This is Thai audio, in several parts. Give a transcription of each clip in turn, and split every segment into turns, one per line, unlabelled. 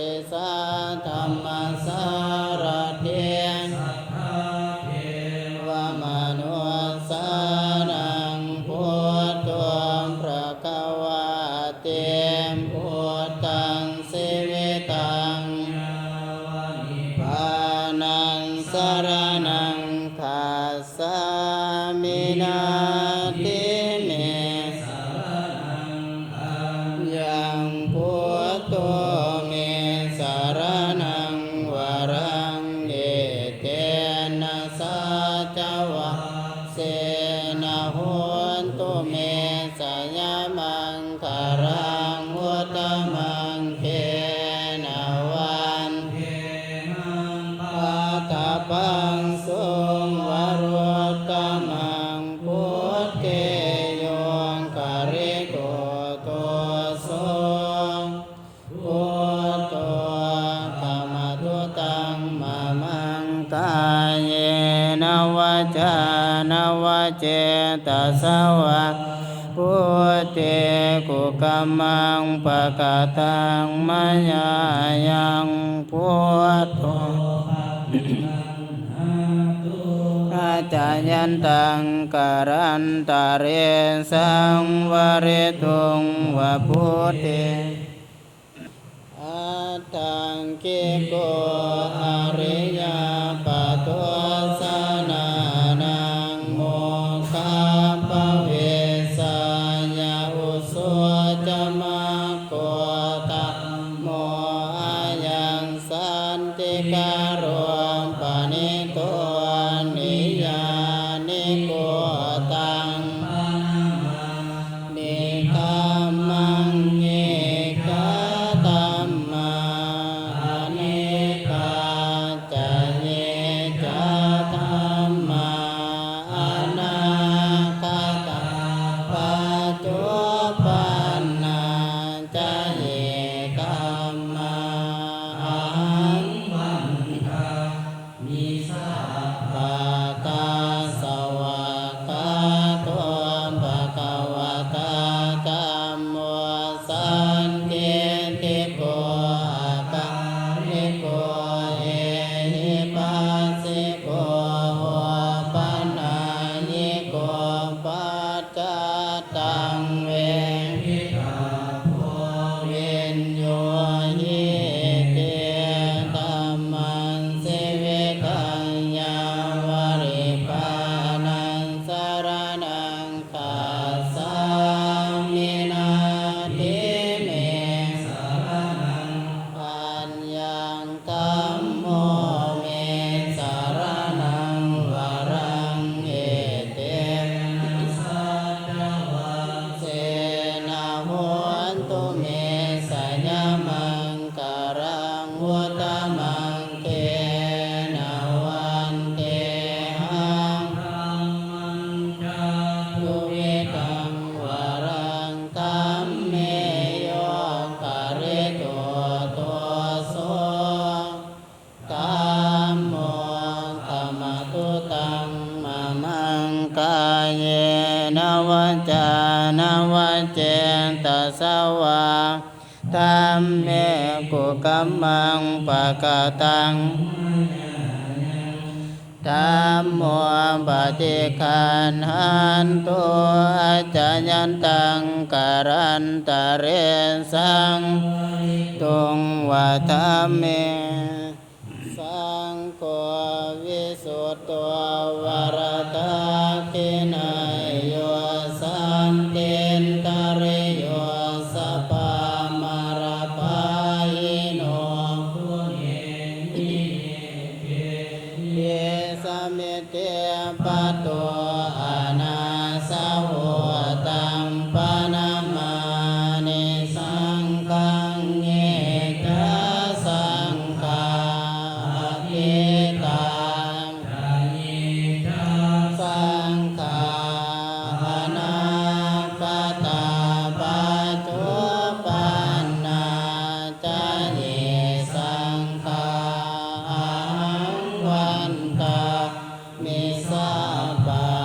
ริสาธรรมสารถิวมนุสานังพุทโธพระกวาเตมพุทธังสิวิตังปานังสรณังคัสสามินาติเมยังพุทโธเมสรณังวรังเอเตนะสัจวะเสนะโหนตุเมสยมังคารังวุตมังเขนะวันปัตตปังสุงวรุตตมังพุทเทโยงคาริโกโตโสพุทโธธรรมตุตังมะมังกายเยนะวะจานวะเจตสวะพุทเทกุกัมมังปะกะตังมะยายังพุทโธอาจายันตังการันตะเรสังวะเรตุงวะพุทเทอัตตังกิโกอริยปัตโตสนานังโมคคัมภเวสัญญาอุสุจมาโกตัมโมอายังสันติการุมปนิโตนิยานิโกตังนิคัมมังเงกะตัมมาเนกาจะเยจะธัมมาอนาคตาปัจจุปันนาจะเยกัมมาอังวันทามิสัพพะตาสวากขาโตภะคะวะตาธัมโมสันทิฏฐิโกอะกาลิโกเอหิปัสสิโกโหปัญญาญิโกปัจจตังเวหิตาโพวิญโยหิเตธัมมังสิวิตังยาวริปานังสรณังคัสสามินาทิเมสรณังปัญญังธัมโมเมสรณังวรังเอเตนะสัจวะเสนะโหนตุเมสยมังคารังวุตมังเขนะวันเตหังทุวิตังวรังธัมเมโยคาริโตโตโสธัมโมธัมมตุตังมะมังกายเยนะวะจานวะเจตสวะธัมเมกุกัมมังปะกะตังธัมโมปฏิคันหันตุอาจายันตังการันตะเรสังตุงวะธัมเมสังโฆวิสุตโตวรตะคินัยโยสันตินตริโยสัพพะมาราภายิโนภุเยเยสมิเตปัตโตอานาสาโหตังปะนามานิสังฆังเอกะสังฆาภิตังสังฆานาคตาปัจจุปันนาจะเยสังฆาอังวันตามิสัพพะ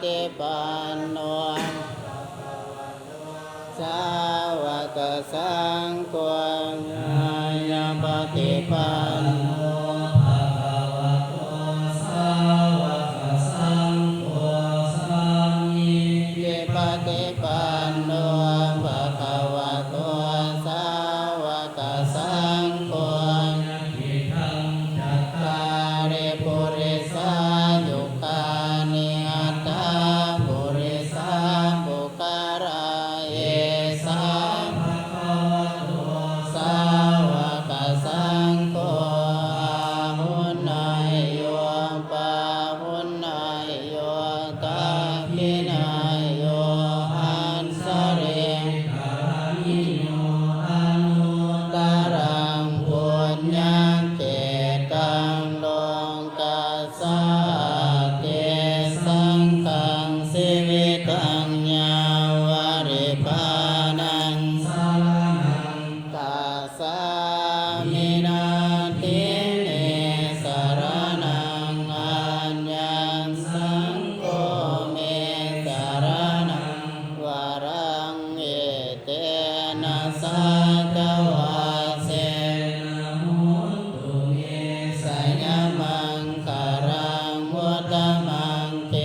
ฏิปันโนสาวกสังโฆยะปฏิปันโนภะคะวะโตสาวกสังโฆสัมมิปฏิปันโนภะคะวะโตสาวกสังโฆตาริปุริสายุคานิอัตตาปุริสาปุการะเยสัมภะคะวะโตสาวกสังโฆอาหุนายโยปะหุนายโยตาคินายโยอันสเรการิโยอนุตรังปุญญเกตังโลกัสสะเตสังฆังสิวิตัญญาวริปานังสารนังตัสสะมินาทิเนสารนังอัญญังสังโฆเมสารนังวรังเอเตนะสัจวาเสนะโหตุเมสัญญมังคารังมุตตมังเก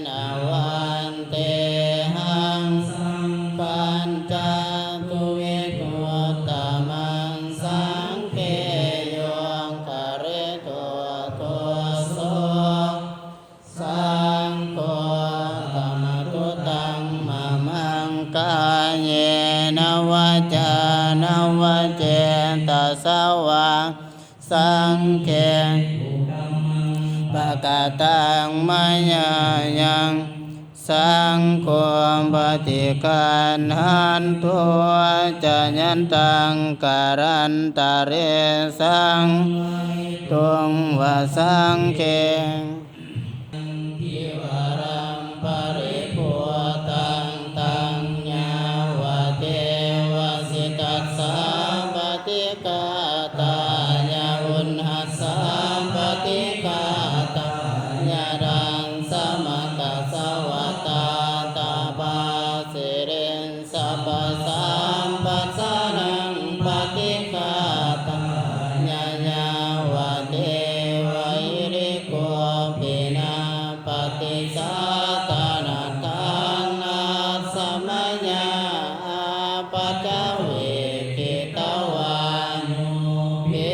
นะวันเตหังสังปัญจตุเวทุตตมังสังเกโยคาเรตัวตัวโสสังโฆธรรมตุตังมะมังกายเยนะวะจานะวะเจตสวะสังเฆปะกะตังมายายังสังโฆปฏิกันหันตัวจะยันตังการันตะเรสังตุงวะสังเฆทิวารัมปริปุตังตัญญาวะเทวสิตัสสะปฏิกาตายาอุณหัสสะปฏิกาตายาดังสมกัสสวะตาตาปาสิรินสัพพสัมปัสสะนังปฏิกาตายายาวะเทวะอิริโกปินาปฏิสัตตานาตังอาสมัญญาปัจจเวกิตวานุปิ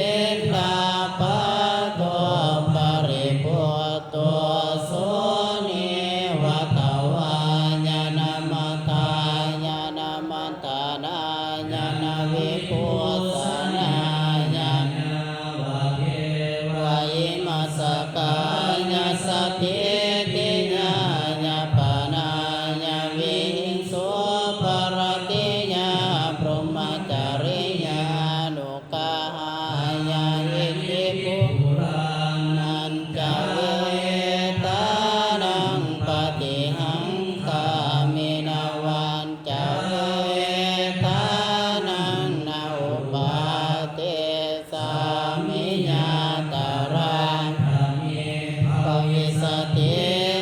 ตาปะโตปริปุตโตโสนิวัตวาญาณมัตตาญาณมัตตานาญาณวิปุสสนาญาณวะเทวะอิมัสสกาญาสติติญาญาปานาญาวิหิงโสปรติญาพรหมจาริญานุกาหายานิติปุรานันจาเวตานังปฏิหังคามินาวันจาเวตานังนาอุปาเตสามิญาตารังปวิสติ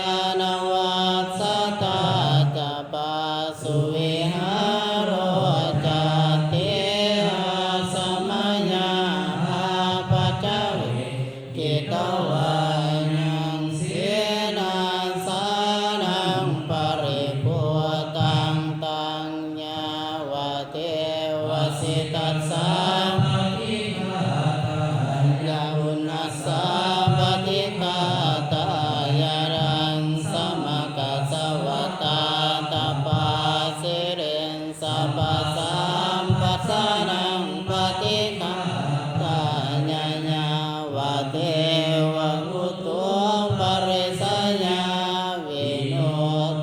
อนาวัสสตาจะปาสุวิหารจติอาสมัญญาปัจจเวกิตวายังเสนาสานังปริปุตังตัญญาวะเทวสิตัสสะปฏิกาตายาอุณหัสสะปฏิกาตายารังสมกัสสวะตาตาปาสิรินสัพพสัมปัสสะนังปฏิกาตายายาวะเทวะกุตุปริสัญญาวิโน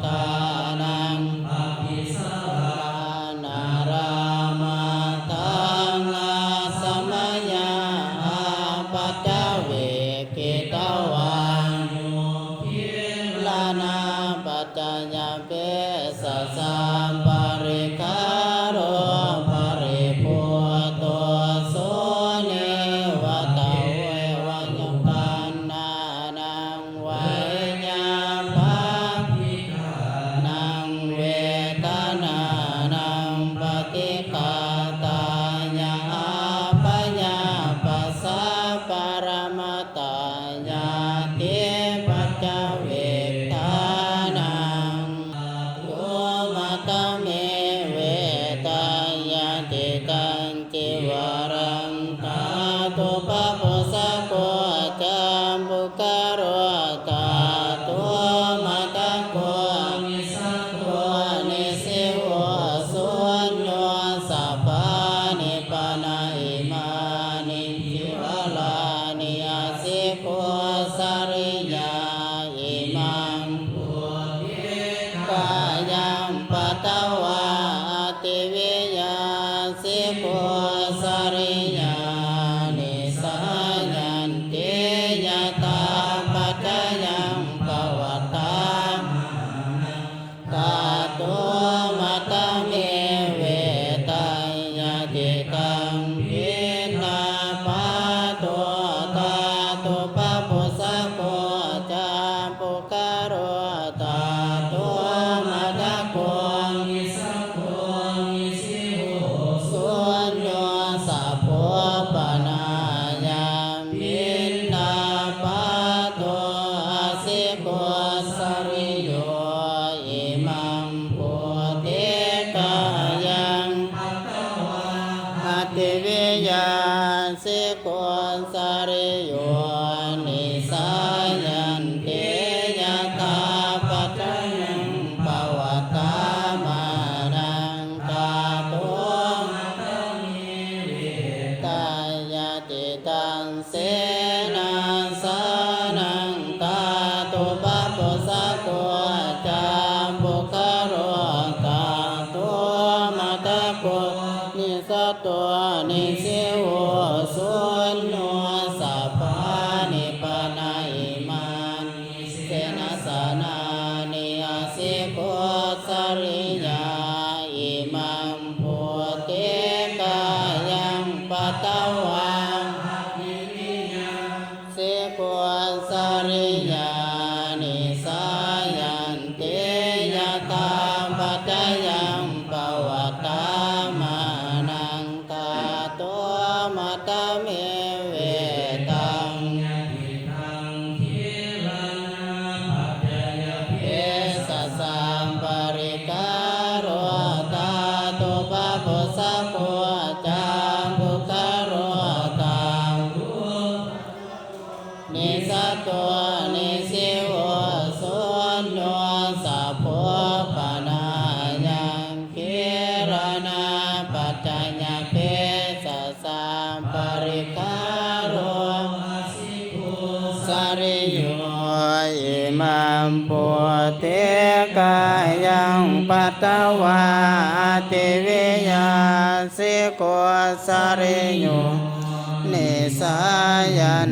ทานังอภิสัมปนารามาตังอาสมัญญาปัจจเวกิตวานุทิลานาปัจจญาเปสสะปริคารโปริปุตโตโสเนวัตเววัญญปันนานังไวยญาภาค โรตาตัวมัตตะโกนิสัพโพนิสิโหสุญโญสัพโพปนายามินนาปะโตอาสิโกสริโยอิมังโพธิกายังอัตติวิยาสิโกสริโยนิสายันเตยตาปัจจยังปวัตตามานังกาโตมัตตมิวิตายติตังเสนาสานังกาโตปะโพสะโกจามปุคโรกาโตมัตตะโกนิสัตโตนิสิโหสุญโญสัพพานิปนาอิมานิเสนาสนานิอาสิโกสริยาอิมังโพธิกายังปัตตวังสิโกสริยานิสายันเตยตาปัจจยังปวัตตามานังกาโตมัตตเมเวตังเอสสสัมปริกาโรตาโตปะโพสะโกจามปุคโรตานิสัตโตนิสิโหสุญโญสัพโพปนายังคิรณาปัจจญาเปสสสัมปริกาโรสริโยอิมังโพธิกายังปัตตวาติวิยาสิโกสริโยนิสายัน